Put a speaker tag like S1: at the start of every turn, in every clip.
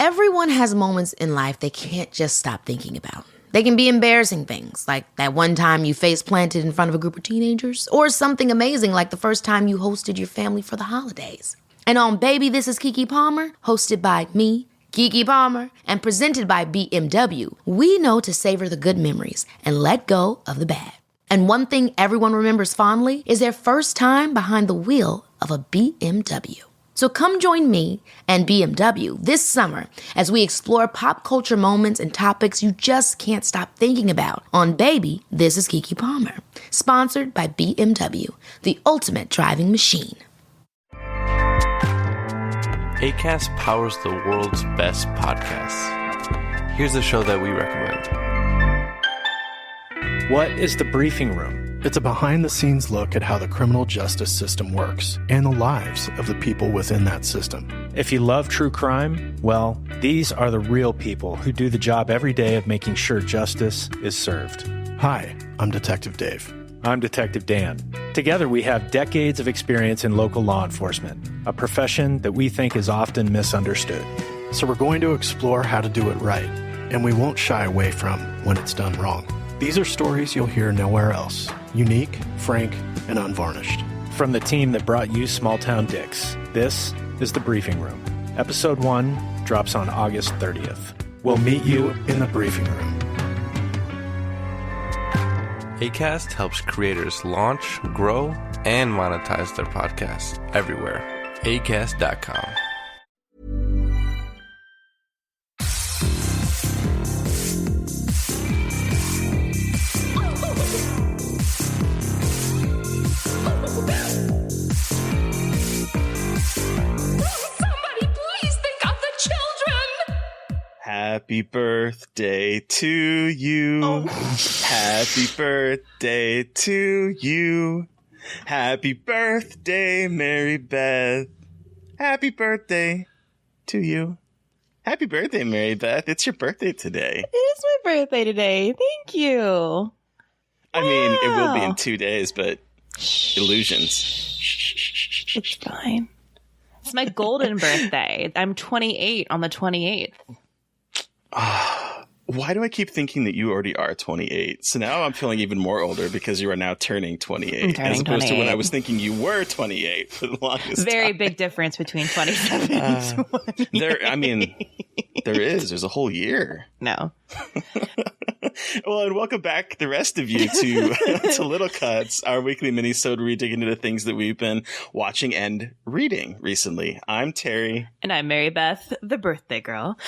S1: Everyone has moments in life they can't just stop thinking about. They can be embarrassing things, like that one time you face planted in front of a group of teenagers, or something amazing like the first time you hosted your family for the holidays. And on Baby, This is Keke Palmer, hosted by me, Keke Palmer, and presented by BMW, we know to savor the good memories and let go of the bad. And one thing everyone remembers fondly is their first time behind the wheel of a BMW. So come join me and BMW this summer as we explore pop culture moments and topics you just can't stop thinking about on Baby, This is Keke Palmer, sponsored by BMW, the ultimate driving machine.
S2: Acast powers the world's best podcasts. Here's a show that we recommend.
S3: What is The Briefing Room? It's a behind-the-scenes look at how the criminal justice system works and the lives of the people within that system.
S4: If you love true crime, well, these are the real people who do the job every day of making sure justice is served.
S3: Hi, I'm Detective Dave.
S4: I'm Detective Dan. Together we have decades of experience in local law enforcement, a profession that we think is often misunderstood.
S3: So we're going to explore how to do it right, and we won't shy away from when it's done wrong. These are stories you'll hear nowhere else. Unique, frank, and unvarnished.
S4: From the team that brought you Small Town Dicks, this is The Briefing Room. Episode 1 drops on August 30th.
S3: We'll meet you in the briefing room.
S2: Acast helps creators launch, grow, and monetize their podcasts everywhere. Acast.com.
S5: Happy birthday to you. Oh. Happy birthday to you. Happy birthday, Mary Beth. Happy birthday to you. Happy birthday, Mary Beth. It's your birthday today.
S6: It is my birthday today. Thank you.
S5: I mean, it will be in 2 days, but illusions.
S6: It's fine. It's my golden birthday. I'm 28 on the 28th.
S5: Why do I keep thinking that you already are 28? So now I'm feeling even more older because you are now turning 28. As opposed to when I was thinking you were 28 for the longest
S6: Very
S5: time.
S6: Big difference between 27 and 28.
S5: There is. There's a whole year.
S6: No.
S5: Well, and welcome back, the rest of you, to Little Cuts, our weekly mini-sode where we dig into the things that we've been watching and reading recently. I'm Terry.
S6: And I'm Mary Beth, the birthday girl.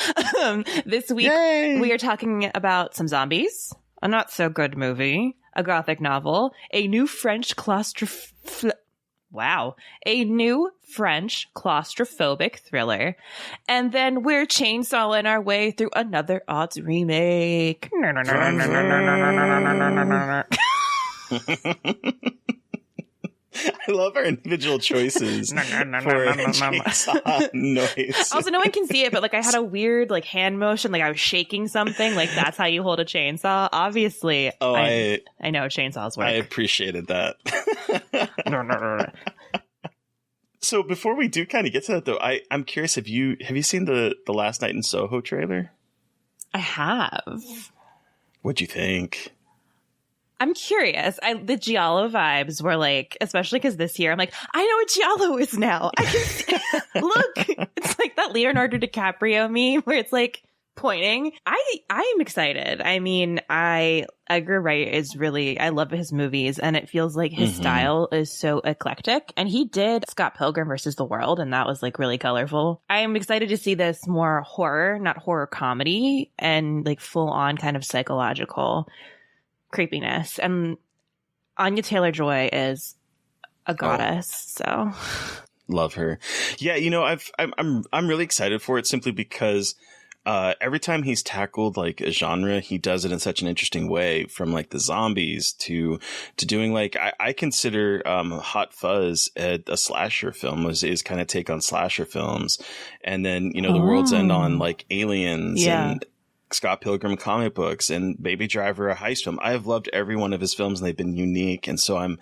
S6: This week, we are talking about some zombies, a not-so-good movie, a Gothic novel, a new French claustrophobic thriller, and then we're chainsawing our way through another odds remake.
S5: I love our individual choices for chainsaw noise.
S6: Also, no one can see it, but like I had a weird like hand motion, like I was shaking something. Like that's how you hold a chainsaw. Obviously, I know chainsaws work.
S5: I appreciated that. So before we do kind of get to that, though, I'm curious, have you seen the Last Night in Soho trailer?
S6: I have.
S5: What'd you think?
S6: I'm curious. The Giallo vibes were like, especially because this year I'm like, I know what Giallo is now. I can look. It's like that Leonardo DiCaprio meme where it's like pointing. I am excited. I mean, Edgar Wright is really, I love his movies, and it feels like his style is so eclectic. And he did Scott Pilgrim versus the World, and that was like really colorful. I am excited to see this more horror, not horror comedy, and like full on kind of psychological creepiness. And Anya Taylor-Joy is a goddess, so
S5: love her. Yeah, you know, I'm really excited for it simply because every time he's tackled like a genre, he does it in such an interesting way, from like the zombies to doing like I consider Hot Fuzz a slasher film, is kind of take on slasher films, and then you know The World's End on like aliens and Scott Pilgrim comic books and Baby Driver a heist film. I have loved every one of his films, and they've been unique, and so I'm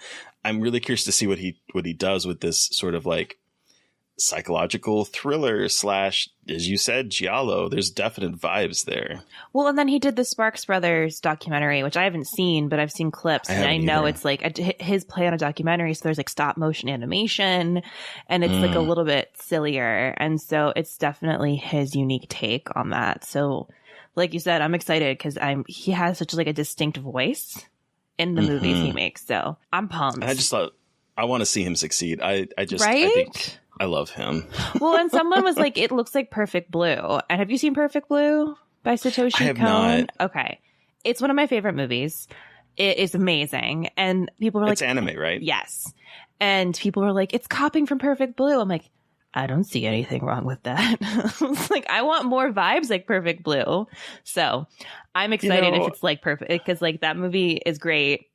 S5: really curious to see what he does with this sort of like psychological thriller slash, as you said, giallo. There's definite vibes there.
S6: Well, and then he did the Sparks Brothers documentary, which I haven't seen, but I've seen clips, and I know it's like his play on a documentary. So there's like stop motion animation, and it's like a little bit sillier, and so it's definitely his unique take on that. So, like you said, I'm excited because he has such like a distinct voice in the movies he makes. So I'm pumped.
S5: I just thought I want to see him succeed. I
S6: Right?
S5: think I love him.
S6: Well, and someone was like, it looks like Perfect Blue. And have you seen Perfect Blue by Satoshi
S5: I have
S6: Kon?
S5: not.
S6: Okay. It's one of my favorite movies. It is amazing. And people were like,
S5: It's anime, right?
S6: yes. And people were like, it's copying from Perfect Blue. I'm like, I don't see anything wrong with that. It's like, I want more vibes like Perfect Blue. So I'm excited if it's like perfect, because like that movie is great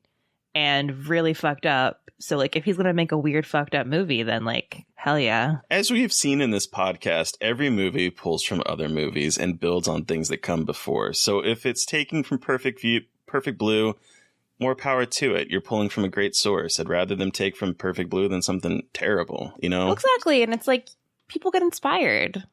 S6: and really fucked up. So like if he's going to make a weird fucked up movie, then like, hell yeah.
S5: As we've seen in this podcast, every movie pulls from other movies and builds on things that come before. So if it's taking from Perfect Blue, more power to it. You're pulling from a great source. I'd rather them take from Perfect Blue than something terrible, you know?
S6: Exactly. And it's like people get inspired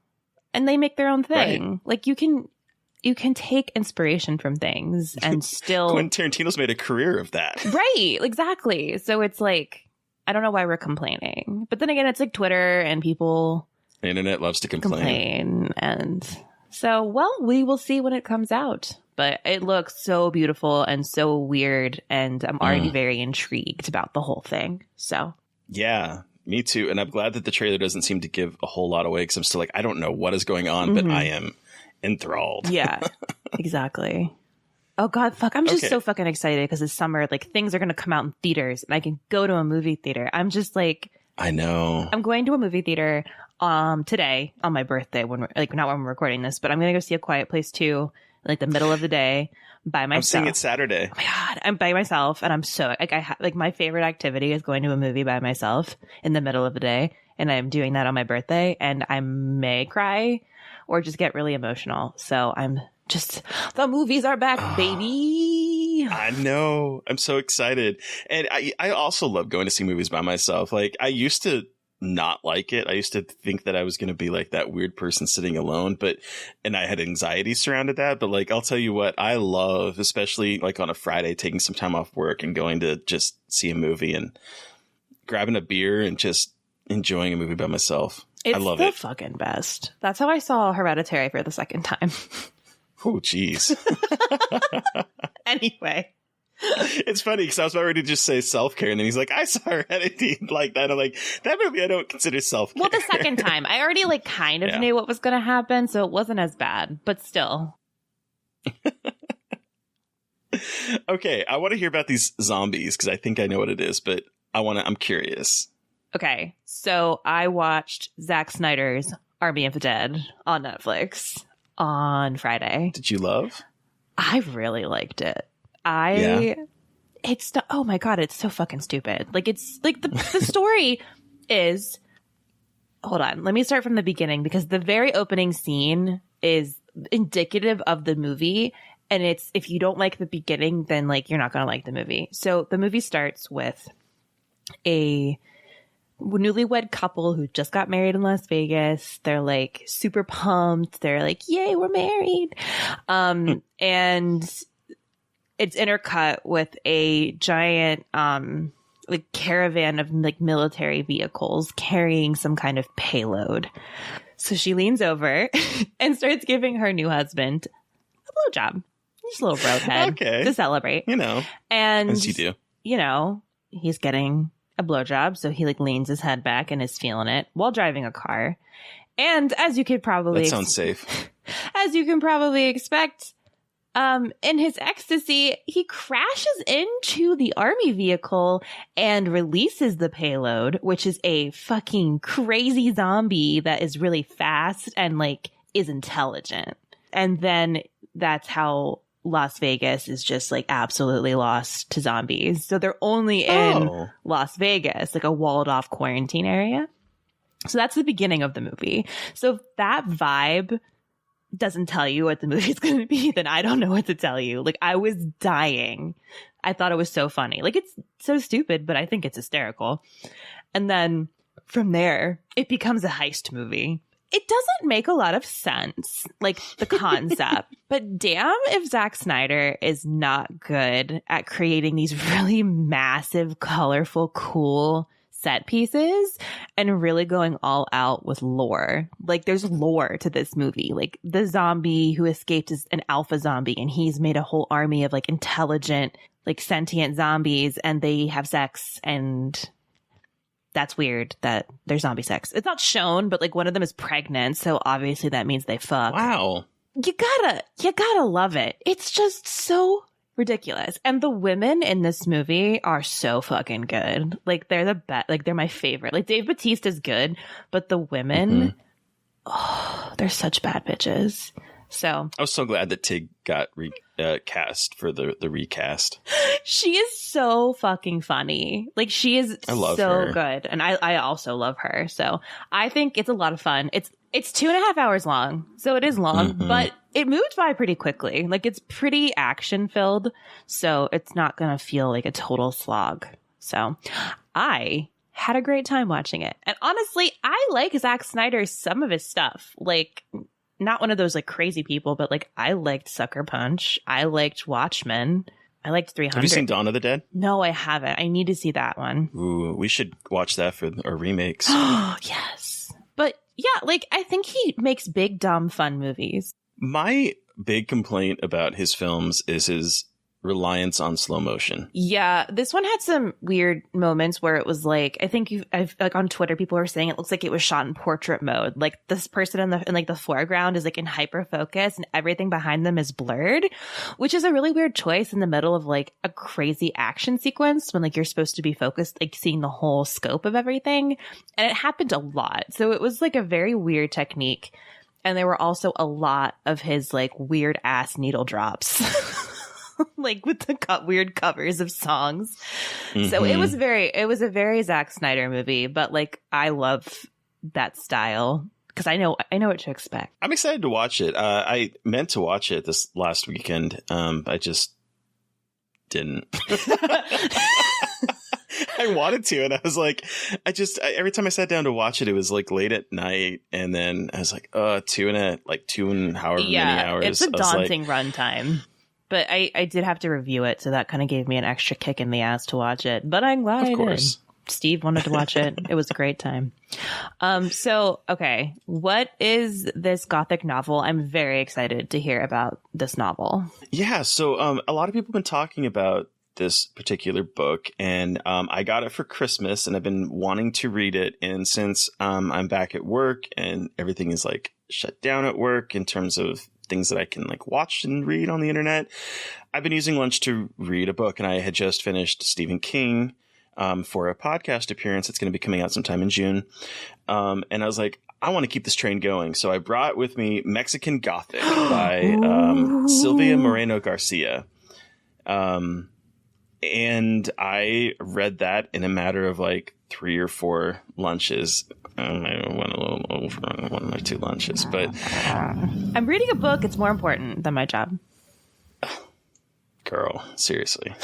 S6: and they make their own thing.
S5: Right.
S6: Like you can take inspiration from things and still
S5: Quentin Tarantino's made a career of that.
S6: right, exactly. So it's like I don't know why we're complaining. But then again, it's like Twitter and people
S5: The internet loves to complain.
S6: and so well, we will see when it comes out. But it looks so beautiful and so weird, and I'm already very intrigued about the whole thing. So
S5: Yeah, me too. And I'm glad that the trailer doesn't seem to give a whole lot away, because I'm still like, I don't know what is going on, but I am enthralled.
S6: yeah, exactly. Oh God, fuck! I'm just
S5: Okay.
S6: so fucking excited because it's summer. Like things are gonna come out in theaters, and I can go to a movie theater. I'm just like,
S5: I know.
S6: I'm going to a movie theater today on my birthday, when we're like not when we're recording this, but I'm gonna go see A Quiet Place 2 like the middle of the day by myself.
S5: I'm seeing it Saturday.
S6: Oh my God, I'm by myself, and I'm so like like my favorite activity is going to a movie by myself in the middle of the day, and I'm doing that on my birthday, and I may cry or just get really emotional. So I'm just the movies are back, baby.
S5: I know. I'm so excited. And I also love going to see movies by myself. Like I used to not like it. I used to think that I was going to be like that weird person sitting alone, and I had anxiety surrounded that. But like, I'll tell you what, I love, especially like on a Friday, taking some time off work and going to just see a movie and grabbing a beer and just enjoying a movie by myself.
S6: It's
S5: I love
S6: the
S5: it.
S6: fucking best. That's how I saw Hereditary for the second time.
S5: Oh, geez.
S6: Anyway.
S5: It's funny because I was about ready to just say self-care, and then he's like, I saw Heredity like that. I'm like, that movie I don't consider self-care.
S6: Well, the second time, I already like kind of
S5: Yeah.
S6: knew what was going to happen, so it wasn't as bad, but still.
S5: Okay, I want to hear about these zombies because I think I know what it is, but I'm curious.
S6: Okay, so I watched Zack Snyder's Army of the Dead on Netflix on Friday.
S5: Did you love?
S6: I really liked it. It's oh my God, it's so fucking stupid. Like it's like the story is, hold on, let me start from the beginning, because the very opening scene is indicative of the movie. And it's, if you don't like the beginning, then like you're not going to like the movie. So the movie starts with a newlywed couple who just got married in Las Vegas. They're like super pumped. They're like, yay, we're married. And it's intercut with a giant like caravan of like military vehicles carrying some kind of payload. So she leans over and starts giving her new husband a blowjob. Just a little roadhead
S5: Okay.
S6: to celebrate.
S5: You know,
S6: And
S5: as you do.
S6: you know, he's getting a blowjob, so he like leans his head back and is feeling it while driving a car. And as you could probably
S5: That sounds safe.
S6: as you can probably expect, in his ecstasy, he crashes into the army vehicle and releases the payload, which is a fucking crazy zombie that is really fast and like is intelligent. And then that's how Las Vegas is just like absolutely lost to zombies. So they're only in Las Vegas, like a walled off quarantine area. So that's the beginning of the movie. So if that vibe doesn't tell you what the movie's going to be, then I don't know what to tell you. Like I was dying. I thought it was so funny. Like it's so stupid, but I think it's hysterical. And then from there, it becomes a heist movie. It doesn't make a lot of sense, like the concept, but damn if Zack Snyder is not good at creating these really massive, colorful, cool set pieces and really going all out with lore. Like there's lore to this movie. Like the zombie who escaped is an alpha zombie, and he's made a whole army of like intelligent, like sentient zombies, and they have sex, and that's weird that there's zombie sex. It's not shown, but like one of them is pregnant, so obviously that means they fuck.
S5: Wow.
S6: You gotta love it. It's just so ridiculous. And the women in this movie are so fucking good. Like they're the best. Like they're my favorite. Like Dave Bautista is good, but the women, oh, they're such bad bitches. So
S5: I was so glad that Tig got cast for the recast.
S6: she is so fucking funny. Like she is
S5: I love
S6: so
S5: her.
S6: good. And I also love her. So I think it's a lot of fun. It's 2.5 hours long. So it is long, but it moved by pretty quickly. Like it's pretty action filled. So it's not going to feel like a total slog. So I had a great time watching it. And honestly, I like Zack Snyder's some of his stuff. Like, not one of those like crazy people, but like I liked Sucker Punch. I liked Watchmen. I liked 300.
S5: Have you seen Dawn of the Dead?
S6: No, I haven't. I need to see that one.
S5: Ooh, we should watch that for our remakes.
S6: Oh, yes. But yeah, like I think he makes big, dumb, fun movies.
S5: My big complaint about his films is his reliance on slow motion.
S6: Yeah, this one had some weird moments where it was like, I think I've like on Twitter, people were saying it looks like it was shot in portrait mode. Like this person in like the foreground is like in hyper focus and everything behind them is blurred, which is a really weird choice in the middle of like a crazy action sequence when like you're supposed to be focused, like seeing the whole scope of everything. And it happened a lot. So it was like a very weird technique. And there were also a lot of his like weird ass needle drops. Like with the weird covers of songs. So it was a very Zack Snyder movie, but like I love that style because I know what to expect.
S5: I'm excited to watch it. I meant to watch it this last weekend. I just didn't. I wanted to, and I was like, every time I sat down to watch it, it was like late at night, and then I was like, two and however many hours.
S6: It's a daunting runtime. But I did have to review it, so that kind of gave me an extra kick in the ass to watch it. But I'm glad I did. Steve wanted to watch it. It was a great time. So, okay. What is this Gothic novel? I'm very excited to hear about this novel.
S5: Yeah, so a lot of people have been talking about this particular book, and I got it for Christmas, and I've been wanting to read it. And since I'm back at work and everything is like shut down at work in terms of things that I can like watch and read on the internet, I've been using lunch to read a book, and I had just finished Stephen King for a podcast appearance. It's going to be coming out sometime in June. And I was like, I want to keep this train going. So I brought with me Mexican Gothic by Silvia Moreno Garcia. And I read that in a matter of like 3 or 4 lunches. I went a little over one of my 2 lunches, but
S6: I'm reading a book. It's more important than my job.
S5: Girl, seriously.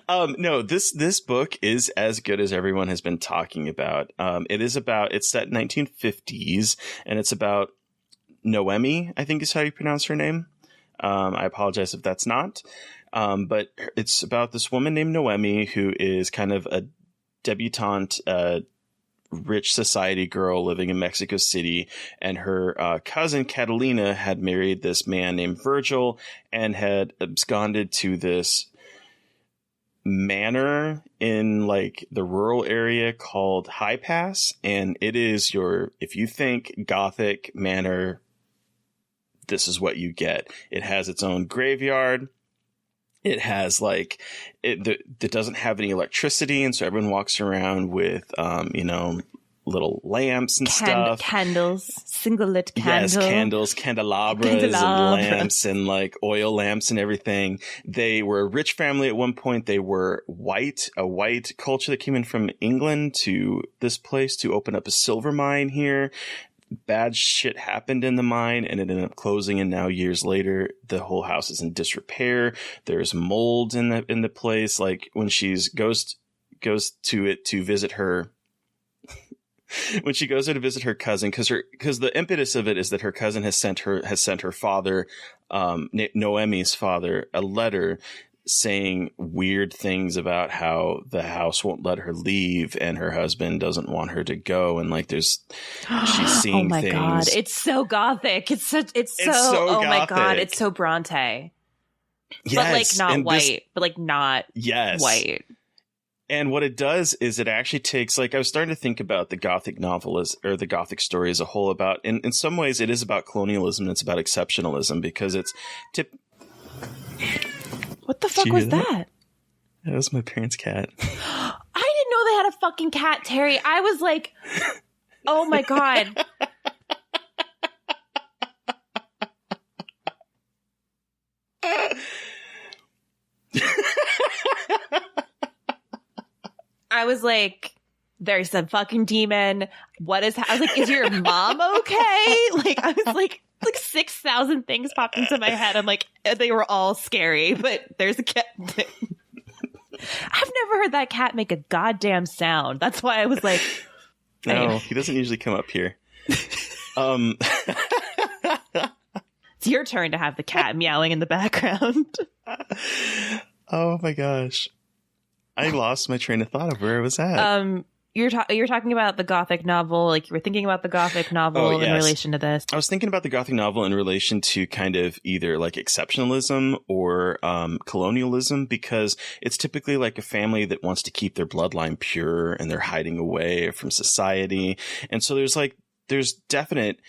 S5: No, this book is as good as everyone has been talking about. It's set in 1950s, and it's about Noemi, I think is how you pronounce her name. I apologize if that's not. But it's about this woman named Noemi who is kind of a debutante, rich society girl living in Mexico City, and her cousin Catalina had married this man named Virgil and had absconded to this manor in like the rural area called High Pass, and it is if you think Gothic manor, this is what you get. It has its own graveyard. It has like it doesn't have any electricity, and so everyone walks around with little lamps and stuff.
S6: Candles, single lit candles.
S5: Yes, candles, candelabras and lamps and like oil lamps and everything. They were a rich family at one point. They were a white culture that came in from England to this place to open up a silver mine here. Bad shit happened in the mine and it ended up closing, and now years later the whole house is in disrepair. There's mold in the place. Like when she goes to it to visit her when she goes there to visit her cousin, because the impetus of it is that her cousin has sent her father, Noemi's father, a letter saying weird things about how the house won't let her leave and her husband doesn't want her to go, and like she's seeing
S6: oh my
S5: things.
S6: God, it's so Gothic. It's so oh
S5: Gothic.
S6: my God, it's so Bronte.
S5: Yes,
S6: but like not
S5: and
S6: white, but like not white.
S5: And what it does is it actually takes, like, I was starting to think about the Gothic novel or the Gothic story as a whole about, in some ways it is about colonialism and it's about exceptionalism, because it's
S6: What the fuck was that?
S5: That was my parents' cat.
S6: I didn't know they had a fucking cat, Terry. I was like, oh my God. I was like, there's a fucking demon. What is, I was like, is your mom okay? Like, I was like 6,000 things popped into my head. I'm like, they were all scary, but there's a cat. I've never heard that cat make a goddamn sound. That's why I was like,
S5: no, he doesn't usually come up here.
S6: It's your turn to have the cat meowing in the background.
S5: Oh my gosh. I lost my train of thought of where I was at.
S6: You're talking about the Gothic novel, like you were thinking about the Gothic novel in relation to this.
S5: I was thinking about the Gothic novel in relation to kind of either like exceptionalism or colonialism, because it's typically like a family that wants to keep their bloodline pure and they're hiding away from society. And so there's definite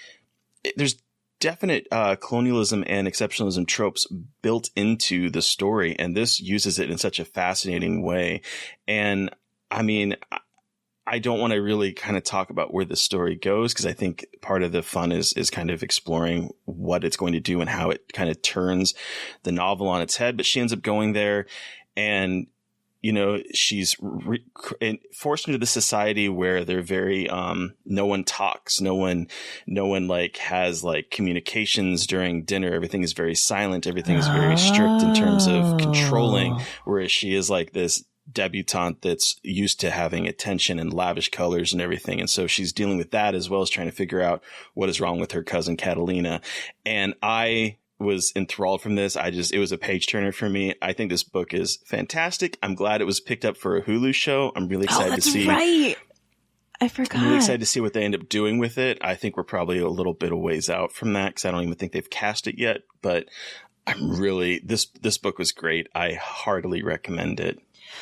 S5: colonialism and exceptionalism tropes built into the story, and this uses it in such a fascinating way. And I mean, I don't want to really kind of talk about where the story goes, because I think part of the fun is kind of exploring what it's going to do and how it kind of turns the novel on its head. But she ends up going there, and you know, she's forced into the society where they're very, no one talks, no one like has like communications during dinner. Everything is very silent. Everything is very strict in terms of controlling, whereas she is like this debutante that's used to having attention and lavish colors and everything. And so she's dealing with that as well as trying to figure out what is wrong with her cousin Catalina. And I was enthralled from this. It was a page turner for me. I think this book is fantastic. I'm glad it was picked up for a Hulu show. I'm really excited to see.
S6: Right. I forgot.
S5: I'm really excited to see what they end up doing with it. I think we're probably a little bit of ways out from that, because I don't even think they've cast it yet. But I'm really, this book was great. I heartily recommend it.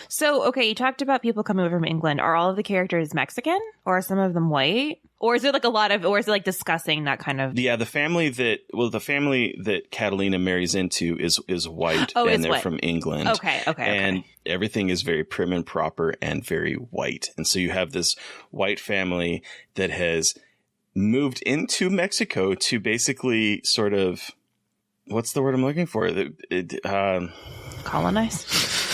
S6: So, okay, you talked about people coming over from England. Are all of the characters Mexican, or are some of them white? Or is it like or is it like discussing that kind of?
S5: Yeah, the family that Catalina marries into is white, and they're from England.
S6: Okay.
S5: And everything is very prim and proper and very white. And so you have this white family that has moved into Mexico to basically sort of, what's the word I'm looking for?
S6: Colonize?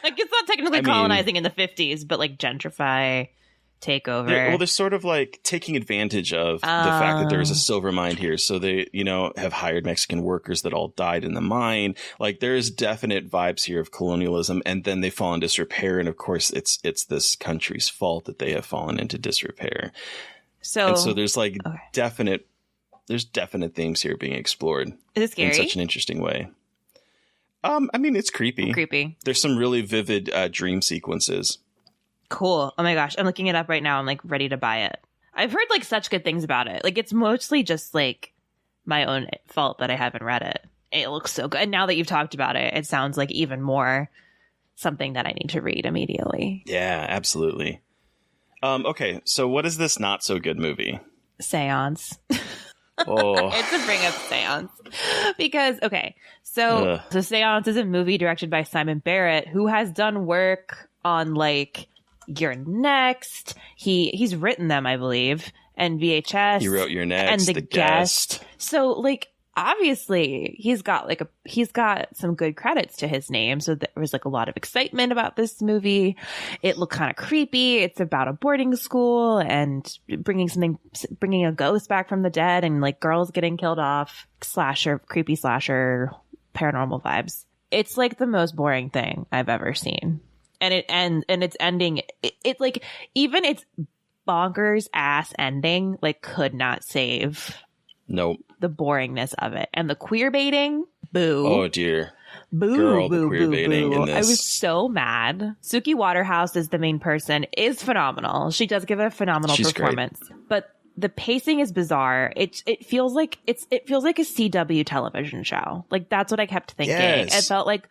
S6: Like, it's not technically colonizing in the 50s, but like gentrify, take over.
S5: They're sort of like taking advantage of the fact that there is a silver mine here. So they, have hired Mexican workers that all died in the mine. Like, there's definite vibes here of colonialism, and then they fall in disrepair. And of course, it's this country's fault that they have fallen into disrepair. So there's like definite themes here being explored.
S6: Is it scary?
S5: In such an interesting way. I mean, it's creepy.
S6: Creepy.
S5: There's some really vivid dream sequences.
S6: Cool. Oh my gosh. I'm looking it up right now. I'm like ready to buy it. I've heard like such good things about it. Like, it's mostly just like my own fault that I haven't read it. It looks so good. And now that you've talked about it, it sounds like even more something that I need to read immediately.
S5: Yeah, absolutely. Okay. So what is this not so good movie?
S6: Seance.
S5: Oh.
S6: It's to bring up Seance because, so Seance is a movie directed by Simon Barrett, who has done work on like You're Next. He's written them, I believe, and VHS.
S5: He wrote You're Next,
S6: and The Guest. So like, obviously he's got some good credits to his name. So there was like a lot of excitement about this movie. It looked kind of creepy. It's about a boarding school and bringing a ghost back from the dead and like girls getting killed off, creepy slasher, paranormal vibes. It's like the most boring thing I've ever seen. And its ending, it's like, even its bonkers ass ending like could not save
S5: Nope.
S6: the boringness of it. And the queer baiting, boo.
S5: Oh dear.
S6: Boo,
S5: Girl,
S6: boo,
S5: the queer
S6: boo,
S5: baiting
S6: boo.
S5: in
S6: I was
S5: this.
S6: so mad. Suki Waterhouse is the main person, is phenomenal. She does give a phenomenal
S5: She's
S6: performance. But the pacing is bizarre. It feels like a CW television show. Like that's what I kept thinking.
S5: Yes.
S6: It felt like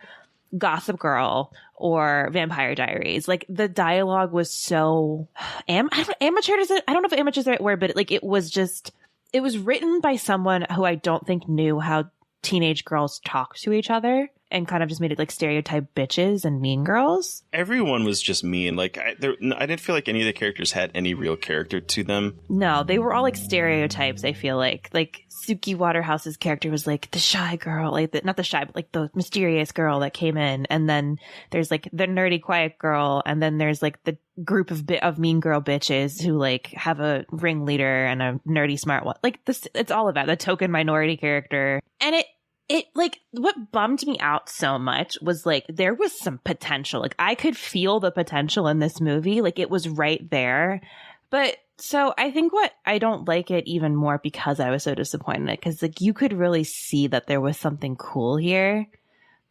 S6: Gossip Girl or Vampire Diaries. Like the dialogue was so amateur. I don't know if amateur is the right word, but it was written by someone who I don't think knew how teenage girls talk to each other, and kind of just made it like stereotype bitches and mean girls.
S5: Everyone was just mean. Like I didn't feel like any of the characters had any real character to them.
S6: No, they were all like stereotypes. I feel like Suki Waterhouse's character was like the shy girl, like not the shy, but like the mysterious girl that came in, and then there's like the nerdy quiet girl, and then there's like the group of mean girl bitches who like have a ringleader and a nerdy smart one. Like this, it's all about the token minority character, and it like what bummed me out so much was like there was some potential. Like I could feel the potential in this movie. Like it was right there. But so I think what I don't like it even more because I was so disappointed in it, because like you could really see that there was something cool here,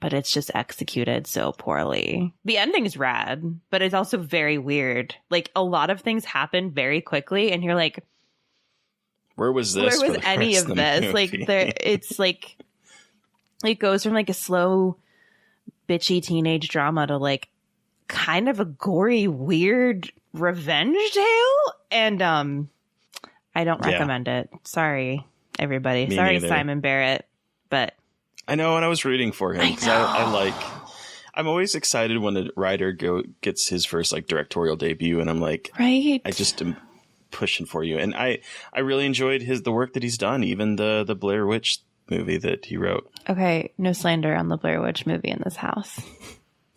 S6: but it's just executed so poorly. The ending is rad, but it's also very weird. Like a lot of things happen very quickly and you're like,
S5: Where was this?
S6: Where was any of this? Like it's like it goes from like a slow, bitchy teenage drama to like kind of a gory, weird revenge tale. And I don't recommend it. Sorry, everybody.
S5: Me
S6: Sorry,
S5: neither.
S6: Simon Barrett. But
S5: I know, and I was rooting for him because I'm always excited when a writer gets his first like directorial debut, and I'm like,
S6: right.
S5: I just am pushing for you. And I really enjoyed the work that he's done, even the Blair Witch movie that he wrote.
S6: Okay, no slander on the Blair Witch movie in this house.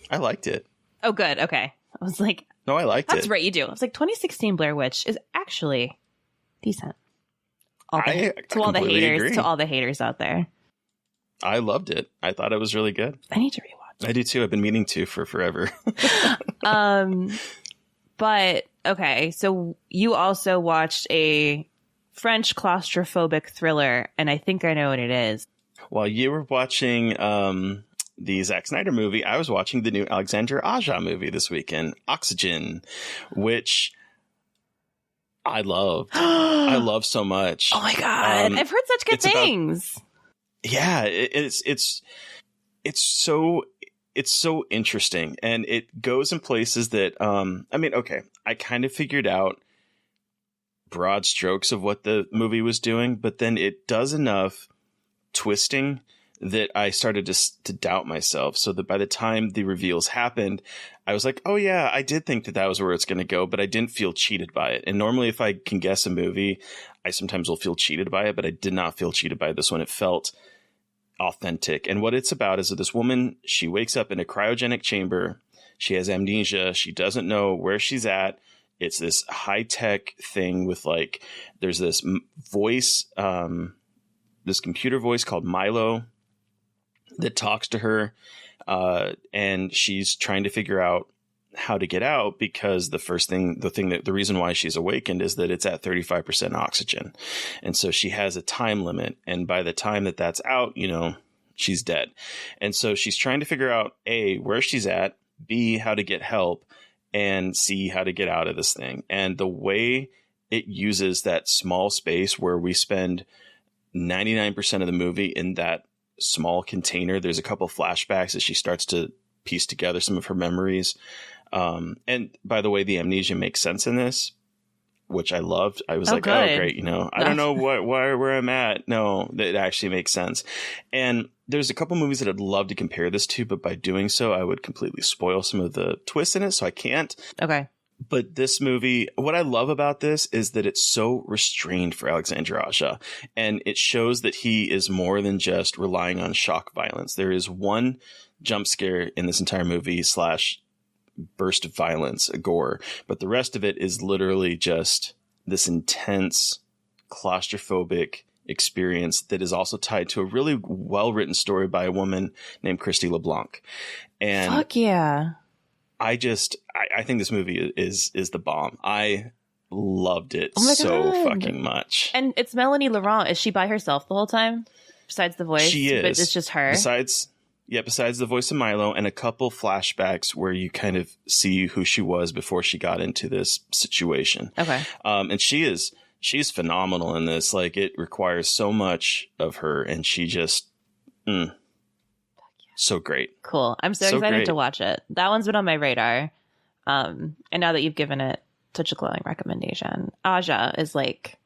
S5: I liked it.
S6: Oh, good. Okay. I was like,
S5: No, I liked
S6: that's
S5: it.
S6: right, you do. I was like, 2016 Blair Witch is actually decent. To all the
S5: completely
S6: haters,
S5: agree.
S6: to all the haters out there.
S5: I loved it. I thought it was really good.
S6: I need to rewatch.
S5: I do too. I've been meaning to for forever.
S6: But okay, so you also watched a French claustrophobic thriller, and I think I know what it is.
S5: While you were watching the Zack Snyder movie, I was watching the new Alexandre Aja movie this weekend, Oxygen, which I loved. I love so much.
S6: Oh my god, I've heard such good things.
S5: It's so interesting, and it goes in places that I kind of figured out broad strokes of what the movie was doing, but then it does enough twisting that I started to doubt myself, so that by the time the reveals happened, I was like, oh yeah, I did think that was where it's going to go, but I didn't feel cheated by it. And normally if I can guess a movie, I sometimes will feel cheated by it, but I did not feel cheated by this one. It felt authentic. And what it's about is that this woman, she wakes up in a cryogenic chamber. She has amnesia. She doesn't know where she's at. It's this high-tech thing with like, there's this voice, this computer voice called Milo that talks to her. And she's trying to figure out how to get out, because the reason why she's awakened is that it's at 35% oxygen. And so she has a time limit. And by the time that's out, she's dead. And so she's trying to figure out A, where she's at, B, how to get help, and C, how to get out of this thing. And the way it uses that small space where we spend 99% of the movie in that small container, there's a couple flashbacks as she starts to piece together some of her memories. And by the way, the amnesia makes sense in this, which I loved. I was
S6: good.
S5: Oh, great. I don't know where I'm at. No, that actually makes sense. And there's a couple movies that I'd love to compare this to, but by doing so, I would completely spoil some of the twists in it. So I can't.
S6: Okay.
S5: But this movie, what I love about this is that it's so restrained for Alexandre Aja, and it shows that he is more than just relying on shock violence. There is one jump scare in this entire movie / burst of violence, a gore, but the rest of it is literally just this intense claustrophobic experience that is also tied to a really well-written story by a woman named Christy LeBlanc. And
S6: fuck yeah.
S5: I think this movie is the bomb. I loved it
S6: Oh my
S5: so
S6: God.
S5: fucking much.
S6: And it's Melanie Laurent. Is she by herself the whole time? Besides the voice?
S5: She is.
S6: But it's just her?
S5: Besides the voice of Milo and a couple flashbacks where you kind of see who she was before she got into this situation.
S6: Okay.
S5: And she's phenomenal in this. Like, it requires so much of her, and she just, so great.
S6: Cool. I'm so
S5: So
S6: excited
S5: great.
S6: to watch it. That one's been on my radar. And now that you've given it such a glowing recommendation, Aja is like,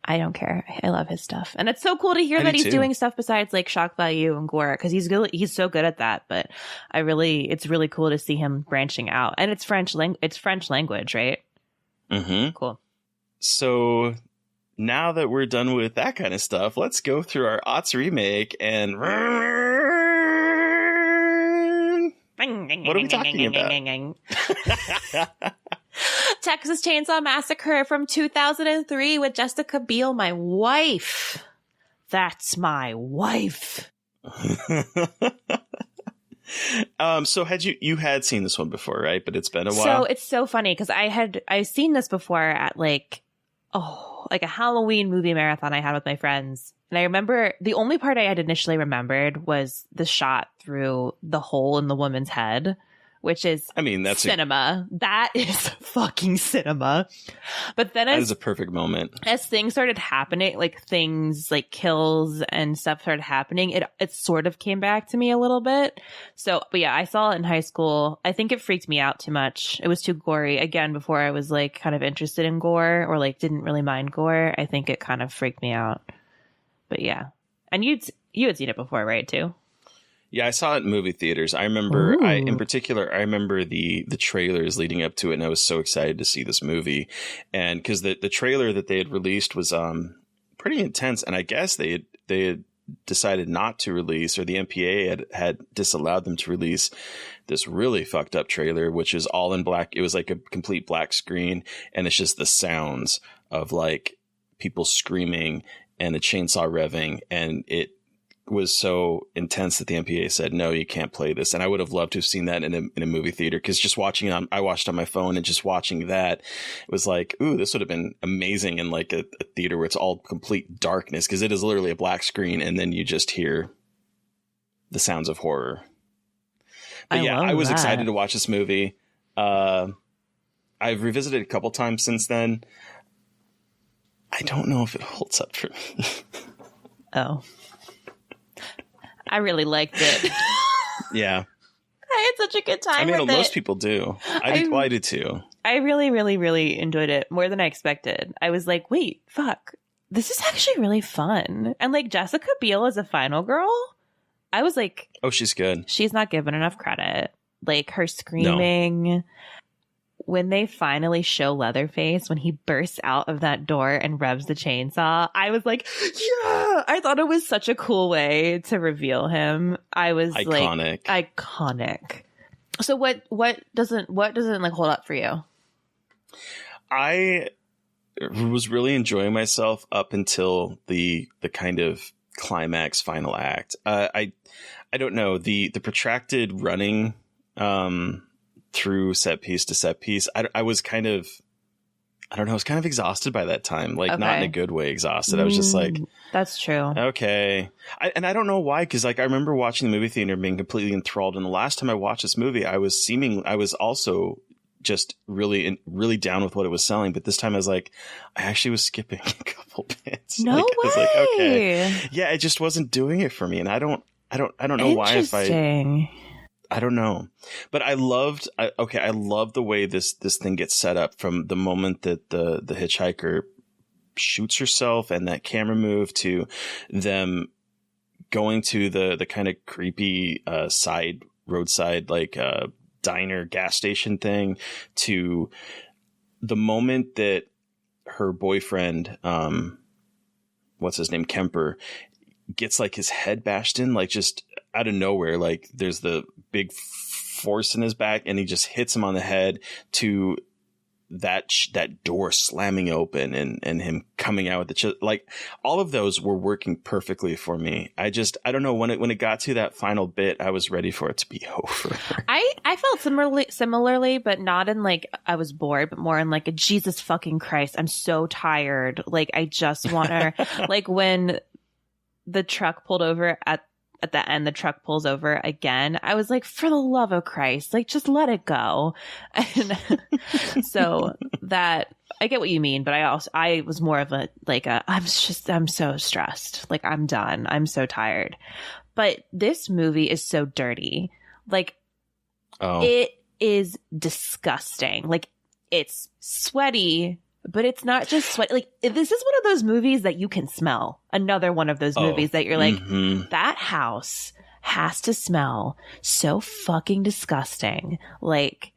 S6: I don't care. I love his stuff. And it's so cool to hear
S5: I
S6: that
S5: do
S6: he's
S5: too.
S6: doing stuff besides like shock value and gore, because he's so good at that. But it's really cool to see him branching out. And it's French language, right?
S5: Mm-hmm.
S6: Cool.
S5: So now that we're done with that kind of stuff, let's go through our Aughts remake and what are we talking about?
S6: Texas Chainsaw Massacre from 2003 with Jessica Biel, my wife. That's my wife.
S5: So you had seen this one before, right? But it's been a while.
S6: So it's so funny because I seen this before at like a Halloween movie marathon I had with my friends. And I remember the only part I had initially remembered was the shot through the hole in the woman's head, which is,
S5: I mean, that's
S6: cinema. That is fucking cinema. But then
S5: that is a perfect moment.
S6: as things started happening, like things like kills and stuff started happening, it sort of came back to me a little bit. So, but yeah, I saw it in high school. I think it freaked me out too much. It was too gory. Again, before I was like kind of interested in gore or like didn't really mind gore, I think it kind of freaked me out. But yeah. And you had seen it before, right, too?
S5: Yeah, I saw it in movie theaters. I remember, in particular, I remember the trailers leading up to it, and I was so excited to see this movie. And because the trailer that they had released was pretty intense, and I guess they had decided not to release, or the MPA had disallowed them to release this really fucked up trailer, which is all in black. It was like a complete black screen, and it's just the sounds of like people screaming and the chainsaw revving, and it was so intense that the MPA said, no, you can't play this. And I would have loved to have seen that in a movie theater, because just watching it I watched on my phone, and just watching that, it was like, ooh, this would have been amazing in like a theater where it's all complete darkness, because it is literally a black screen, and then you just hear the sounds of horror. But I was excited to watch this movie. I've revisited it a couple times since then. I don't know if it holds up for me.
S6: Oh. I really liked it.
S5: Yeah.
S6: I had such a good time
S5: I mean,
S6: with it.
S5: most people do. I did too.
S6: I really, really, really enjoyed it more than I expected. I was like, wait, fuck. This is actually really fun. And like Jessica Biel as a final girl, I was like,
S5: oh, she's good.
S6: She's not given enough credit. Like her screaming. When they finally show Leatherface, when he bursts out of that door and revs the chainsaw, I was like, yeah, I thought it was such a cool way to reveal him. I was
S5: iconic.
S6: Like, iconic. So what doesn't like hold up for you?
S5: I was really enjoying myself up until the kind of climax final act. I don't know, the protracted running, through set piece to set piece. I was kind of, I don't know, I was kind of exhausted by that time. Like, not in a good way exhausted. I was just like,
S6: that's true.
S5: Okay. And I don't know why, because like I remember watching the movie theater being completely enthralled. And the last time I watched this movie, I was also just really down with what it was selling. But this time I was like, I actually was skipping a couple bits.
S6: No
S5: like,
S6: way.
S5: I was like, okay. Yeah, it just wasn't doing it for me. And I don't know why. If I don't know, but I loved the way this thing gets set up from the moment that the hitchhiker shoots herself and that camera move to them going to the kind of creepy roadside like diner gas station thing, to the moment that her boyfriend, what's his name, Kemper, gets like his head bashed in, like just out of nowhere, like there's the big force in his back and he just hits him on the head, to that door slamming open and him coming out with the like all of those were working perfectly for me. I don't know, when it got to that final bit, I was ready for it to be over.
S6: I felt similarly, but not in like I was bored, but more in like a Jesus fucking Christ, I'm so tired. Like I just want to like when the truck pulled over at the end, the truck pulls over again. I was like, for the love of Christ, like just let it go. And so that I get what you mean, but I was more of I'm so stressed. Like I'm done. I'm so tired. But this movie is so dirty. Like it is disgusting. Like it's sweaty, but it's not just sweat. Like this is one of those movies that you can smell. Another one of those movies that you're like, that house has to smell so fucking disgusting. Like,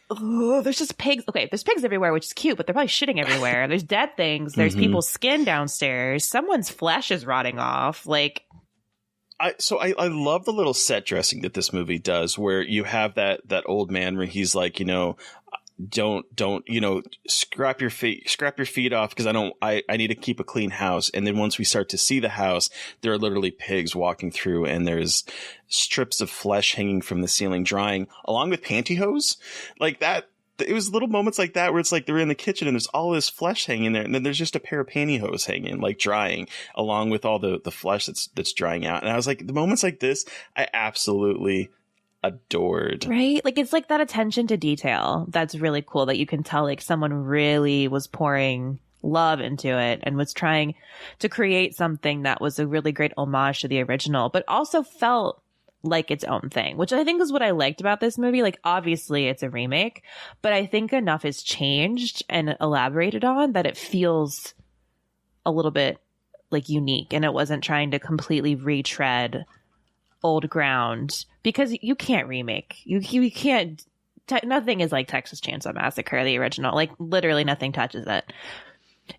S6: oh, there's just pigs. Okay, there's pigs everywhere, which is cute, but they're probably shitting everywhere. There's dead things. There's people's skin downstairs. Someone's flesh is rotting off. Like,
S5: I love the little set dressing that this movie does, where you have that old man where he's like, don't scrap your feet off because I need to keep a clean house. And then once we start to see the house, there are literally pigs walking through, and there's strips of flesh hanging from the ceiling drying, along with pantyhose. Like that, it was little moments like that where it's like they're in the kitchen and there's all this flesh hanging there, and then there's just a pair of pantyhose hanging, like drying, along with all the flesh that's drying out. And I was like, the moments like this, I absolutely adored.
S6: Right? Like it's like that attention to detail that's really cool, that you can tell like someone really was pouring love into it and was trying to create something that was a really great homage to the original, but also felt like its own thing, which I think is what I liked about this movie. Like obviously it's a remake, but I think enough has changed and elaborated on that it feels a little bit like unique, and it wasn't trying to completely retread old ground, because you can't remake. You can't. Nothing is like Texas Chainsaw Massacre, the original. Like literally nothing touches it.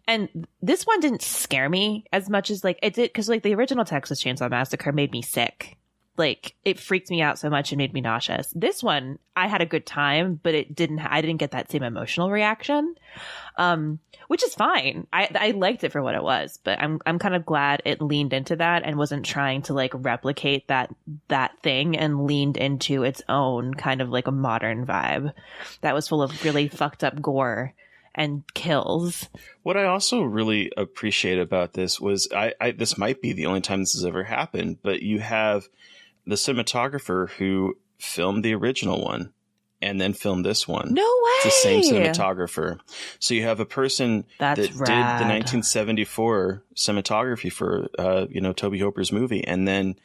S6: And this one didn't scare me as much as like it did, because like the original Texas Chainsaw Massacre made me sick. Like it freaked me out so much and made me nauseous. This one, I had a good time, but I didn't get that same emotional reaction, which is fine. I liked it for what it was, but I'm kind of glad it leaned into that and wasn't trying to like replicate that thing, and leaned into its own kind of like a modern vibe that was full of really fucked up gore and kills.
S5: What I also really appreciate about this was this might be the only time this has ever happened, but you have the cinematographer who filmed the original one and then filmed this one.
S6: No way.
S5: It's the same cinematographer. So you have a person that did the 1974 cinematography for Tobe Hooper's movie, and then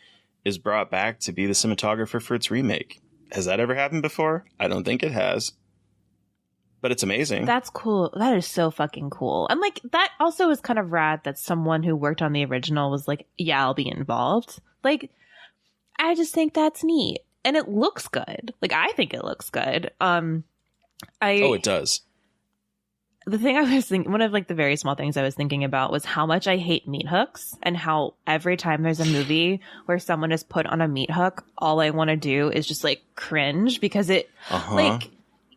S5: is brought back to be the cinematographer for its remake. Has that ever happened before? I don't think it has. But it's amazing.
S6: That's cool. That is so fucking cool. And like that also is kind of rad that someone who worked on the original was like, yeah, I'll be involved. Like, I just think that's neat. And it looks good. Like, I think it looks good.
S5: It does.
S6: The thing I was thinking, one of like the very small things I was thinking about was how much I hate meat hooks, and how every time there's a movie where someone is put on a meat hook, all I want to do is just like cringe, because it like,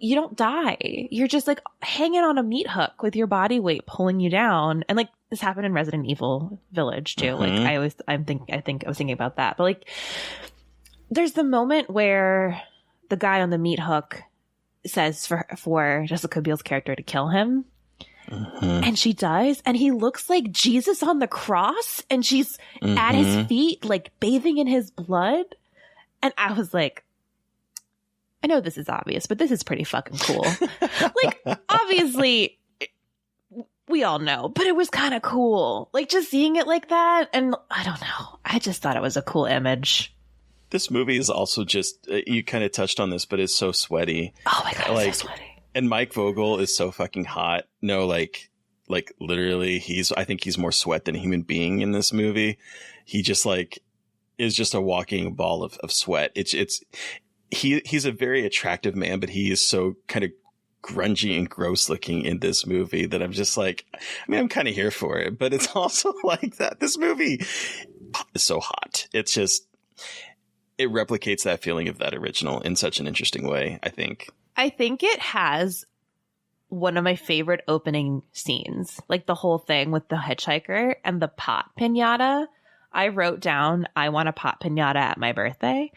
S6: you don't die. You're just like hanging on a meat hook with your body weight pulling you down. And like this happened in Resident Evil Village too. Like I was thinking about that. But like there's the moment where the guy on the meat hook says for Jessica Biel's character to kill him. And she does. And he looks like Jesus on the cross, and she's at his feet, like bathing in his blood. And I was like, I know this is obvious, but this is pretty fucking cool. Like, obviously, we all know, but it was kind of cool. Like, just seeing it like that, and I don't know. I just thought it was a cool image.
S5: This movie is also just, you kind of touched on this, but it's so sweaty.
S6: Oh my God, it's so sweaty.
S5: And Mike Vogel is so fucking hot. No, like literally, I think he's more sweat than a human being in this movie. He just like is just a walking ball of sweat. He's a very attractive man, but he is so kind of grungy and gross looking in this movie that I'm just like, I mean, I'm kind of here for it, but it's also like that. This movie is so hot. It's just, it replicates that feeling of that original in such an interesting way, I think.
S6: I think it has one of my favorite opening scenes, like the whole thing with the hitchhiker and the pot pinata. I wrote down, I want a pot pinata at my birthday.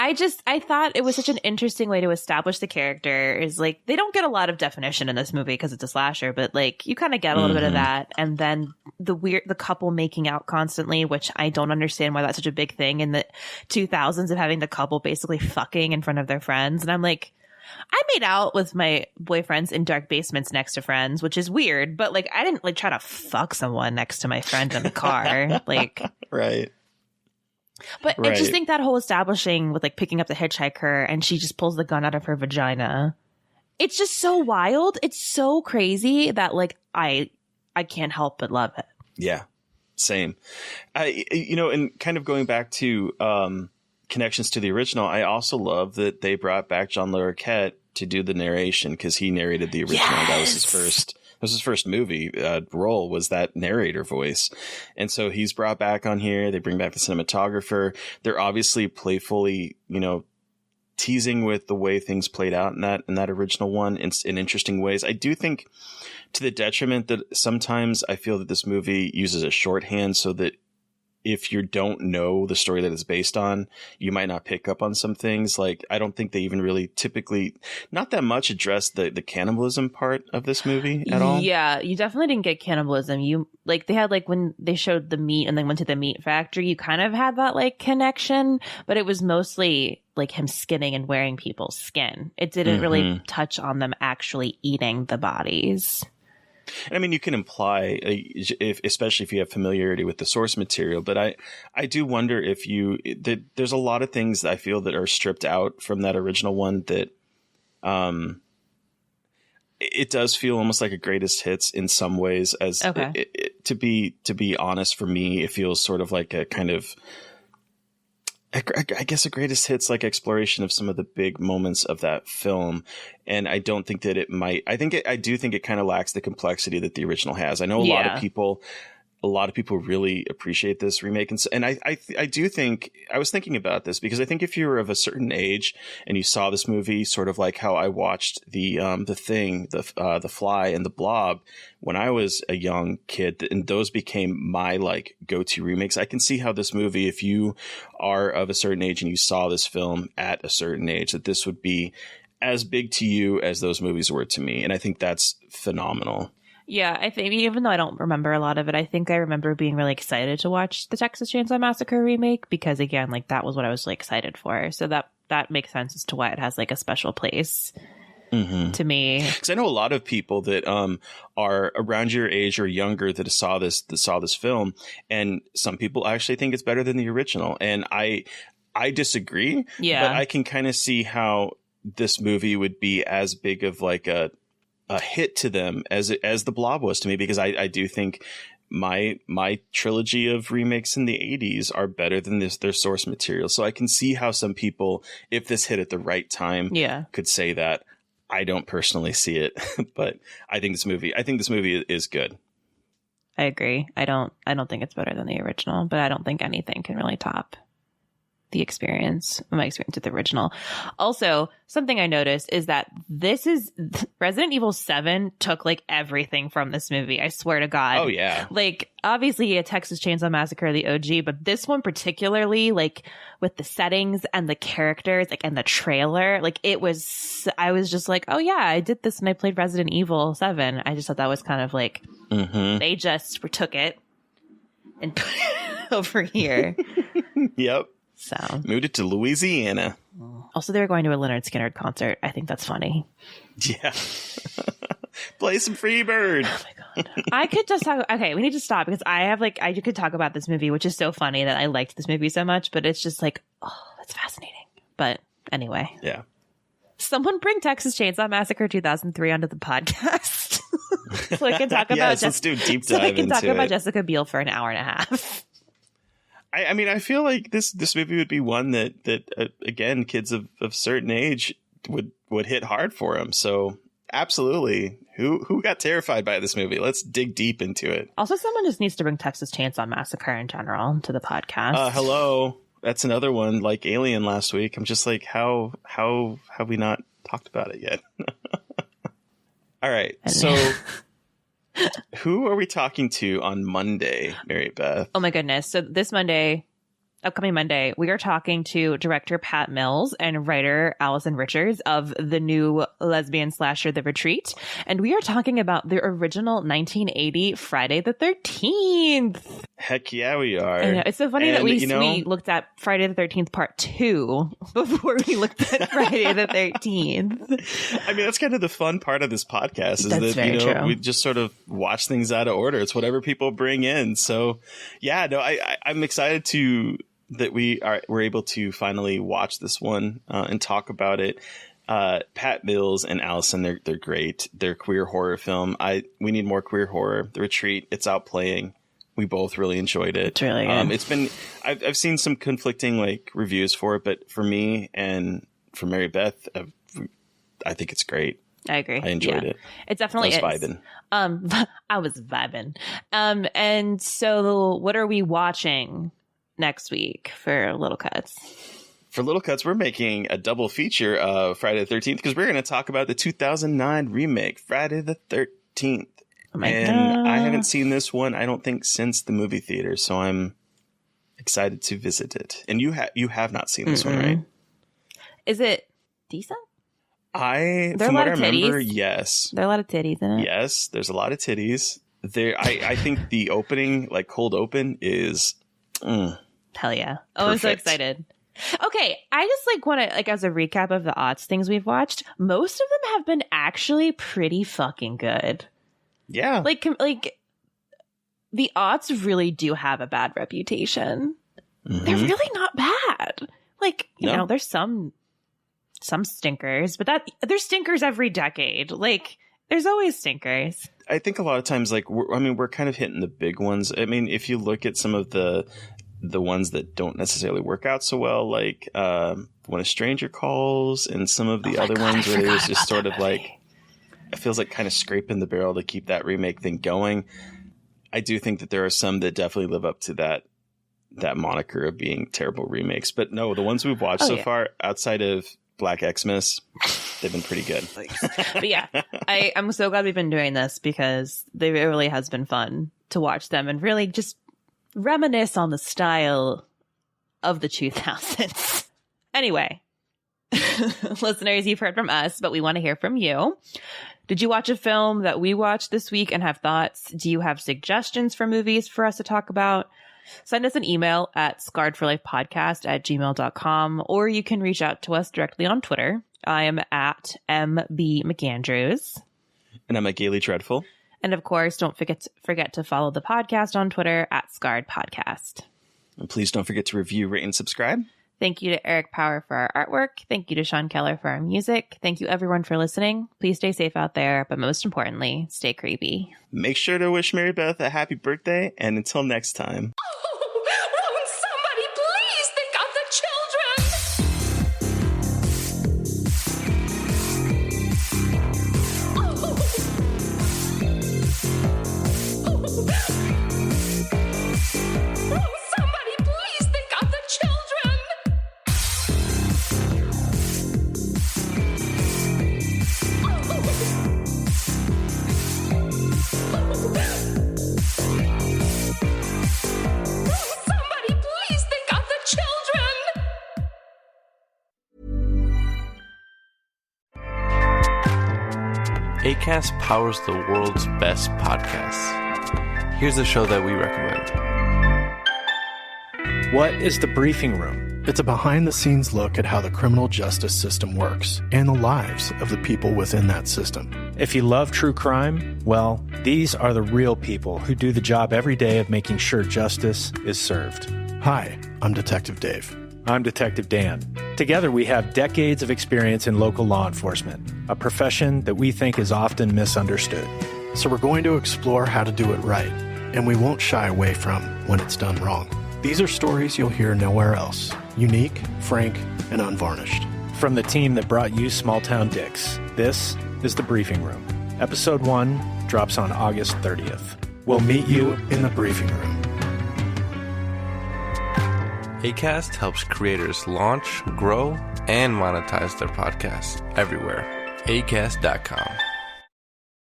S6: I thought it was such an interesting way to establish the character. Is like, they don't get a lot of definition in this movie because it's a slasher, but like you kind of get a little bit of that. And then the couple making out constantly, which I don't understand why that's such a big thing in the 2000s of having the couple basically fucking in front of their friends. And I'm like, I made out with my boyfriends in dark basements next to friends, which is weird, but like I didn't like try to fuck someone next to my friend in the car. Like,
S5: right.
S6: But I just think that whole establishing with like picking up the hitchhiker and she just pulls the gun out of her vagina. It's just so wild. It's so crazy that like I can't help but love it.
S5: Yeah, same. And kind of going back to connections to the original, I also love that they brought back John Larroquette to do the narration because he narrated the original.
S6: Yes!
S5: That was his first. That was his first movie role, was that narrator voice. And so he's brought back on here. They bring back the cinematographer. They're obviously playfully, teasing with the way things played out in that original one in interesting ways. I do think to the detriment that sometimes I feel that this movie uses a shorthand so that if you don't know the story that it's based on, you might not pick up on some things. Like, I don't think they even really typically not that much address the cannibalism part of this movie at all.
S6: Yeah, you definitely didn't get cannibalism. You like they had like when they showed the meat and then went to the meat factory, you kind of had that like connection, but it was mostly like him skinning and wearing people's skin. It didn't really touch on them actually eating the bodies.
S5: And I mean, you can imply, especially if you have familiarity with the source material, but I do wonder if there's a lot of things that I feel that are stripped out from that original one that it does feel almost like a greatest hits in some ways. As to be honest, for me, it feels sort of like a kind of, I guess, a greatest hits like exploration of some of the big moments of that film. And I don't think that I do think it kind of lacks the complexity that the original has. I know a lot of people really appreciate this remake. And I do think, I was thinking about this because I think if you were of a certain age and you saw this movie, sort of like how I watched the Thing, the Fly and the Blob when I was a young kid, and those became my like go-to remakes. I can see how this movie, if you are of a certain age and you saw this film at a certain age, that this would be as big to you as those movies were to me. And I think that's phenomenal.
S6: Yeah, I think even though I don't remember a lot of it, I think I remember being really excited to watch the Texas Chainsaw Massacre remake because, again, like that was what I was like excited for. So that makes sense as to why it has like a special place to me.
S5: Because I know a lot of people that are around your age or younger that saw this film, and some people actually think it's better than the original, and I disagree. Yeah, but I can kind of see how this movie would be as big of like a hit to them as the Blob was to me, because I do think my trilogy of remakes in the 80s are better than their source material. So I can see how some people, if this hit at the right time, could say that. I don't personally see it, but I think this movie is good.
S6: I agree. I don't think it's better than the original, but I don't think anything can really top my experience with the original. Also, something I noticed is that Resident Evil 7 took like everything from this movie. I swear to God.
S5: Oh yeah.
S6: Like obviously a Texas Chainsaw Massacre, the OG, but this one particularly, like with the settings and the characters, like and the trailer, like I was just like, oh yeah, I did this when I played Resident Evil 7. I just thought that was kind of like they just took it and put it over here.
S5: Yep.
S6: So
S5: moved it to Louisiana.
S6: Also, they were going to a Lynyrd Skynyrd concert. I think that's funny.
S5: Yeah. Play some Freebird.
S6: Oh my God. I could just talk. Okay, we need to stop because I could talk about this movie, which is so funny that I liked this movie so much, but it's just like, oh, that's fascinating. But anyway.
S5: Yeah.
S6: Someone bring Texas Chainsaw Massacre 2003 onto the podcast. So I can talk about
S5: let's do a deep dive.
S6: So I can talk
S5: into
S6: about
S5: it.
S6: Jessica Biel for an hour and a half.
S5: I mean, I feel like this movie would be one that again, kids of certain age would hit hard for them. So absolutely. Who got terrified by this movie? Let's dig deep into it.
S6: Also, someone just needs to bring Texas Chainsaw Massacre in general to the podcast.
S5: Hello. That's another one like Alien last week. I'm just like, how have we not talked about it yet. All right. So who are we talking to on Monday, Mary Beth?
S6: Oh my goodness. So this Monday, upcoming Monday, we are talking to director Pat Mills and writer Allison Richards of the new lesbian slasher The Retreat. And we are talking about the original 1980 Friday the 13th.
S5: Heck yeah, we are.
S6: I know. It's so funny that
S5: And,
S6: we looked at Friday the 13th part 2 before we looked at Friday the 13th.
S5: I mean, that's kind of the fun part of this podcast is
S6: That's
S5: that,
S6: very true.
S5: we just sort of watch things out of order. It's whatever people bring in. So yeah, no, I'm excited that we're able to finally watch this one and talk about it. Pat Mills and Allison, they're great. They're queer horror film. We need more queer horror. The Retreat, it's out playing. We both really enjoyed it.
S6: It's really good.
S5: I've seen some conflicting like reviews for it, but for me and for Mary Beth, I think it's great.
S6: I agree.
S5: I enjoyed it.
S6: It definitely is.
S5: I was vibing.
S6: I was vibing. And so what are we watching next week for Little Cuts?
S5: For Little Cuts, we're making a double feature of Friday the 13th because we're going to talk about the 2009 remake, Friday the 13th.
S6: Oh my
S5: and
S6: God.
S5: I haven't seen this one, I don't think, since the movie theater, so I'm excited to visit it. And you have not seen this one, right?
S6: Is it decent?
S5: From what I remember, yes.
S6: There are a lot of titties in it.
S5: Yes, there's a lot of titties. I think the opening, like cold open, is
S6: Hell yeah. Oh, I'm so
S5: Perfect.
S6: excited. Okay, I just want to, as a recap of the odds things we've watched, most of them have been actually pretty fucking good.
S5: yeah.
S6: Like the odds really do have a bad reputation.
S5: Mhm.
S6: They're really not bad. You
S5: No.
S6: know, there's some stinkers, but there's stinkers every decade. There's always stinkers.
S5: I think a lot of times, we're kind of hitting the big ones. I mean, if you look at some of the ones that don't necessarily work out so well, like When a Stranger Calls, and some of the other ones where it was just sort of it feels like kind of scraping the barrel to keep that remake thing going. I do think that there are some that definitely live up to that moniker of being terrible remakes. But no, the ones we've watched so far, outside of Black Xmas, they've been pretty good.
S6: But yeah, I'm so glad we've been doing this because it really has been fun to watch them and really just reminisce on the style of the 2000s. Anyway, listeners, you've heard from us, but we want to hear from you. Did you watch a film that we watched this week and have thoughts? Do you have suggestions for movies for us to talk about? Send us an email at scarredforlifepodcast@gmail.com, or you can reach out to us directly on Twitter. I am at MB McAndrews.
S5: And I'm at Gaily Dreadful.
S6: And of course, don't forget to follow the podcast on Twitter at Scarred Podcast.
S5: And please don't forget to review, rate, and subscribe.
S6: Thank you to Eric Power for our artwork. Thank you to Sean Keller for our music. Thank you everyone for listening. Please stay safe out there, but most importantly, stay creepy.
S5: Make sure to wish Mary Beth a happy birthday, and until next time.
S7: Won't somebody please think of the children? Won't somebody please think of the children? Somebody please think of the children!
S2: Acast powers the world's best podcasts. Here's a show that we recommend.
S4: What is The Briefing Room?
S3: It's a behind-the-scenes look at how the criminal justice system works and the lives of the people within that system.
S4: If you love true crime, well, these are the real people who do the job every day of making sure justice is served.
S3: Hi, I'm Detective Dave.
S4: I'm Detective Dan. Together, we have decades of experience in local law enforcement, a profession that we think is often misunderstood.
S3: So we're going to explore how to do it right, and we won't shy away from when it's done wrong. These are stories you'll hear nowhere else. Unique, frank, and unvarnished.
S4: From the team that brought you Small Town Dicks, this is The Briefing Room. Episode 1 drops on August 30th. We'll meet you
S3: in the briefing room.
S2: Acast helps creators launch, grow, and monetize their podcasts everywhere. Acast.com.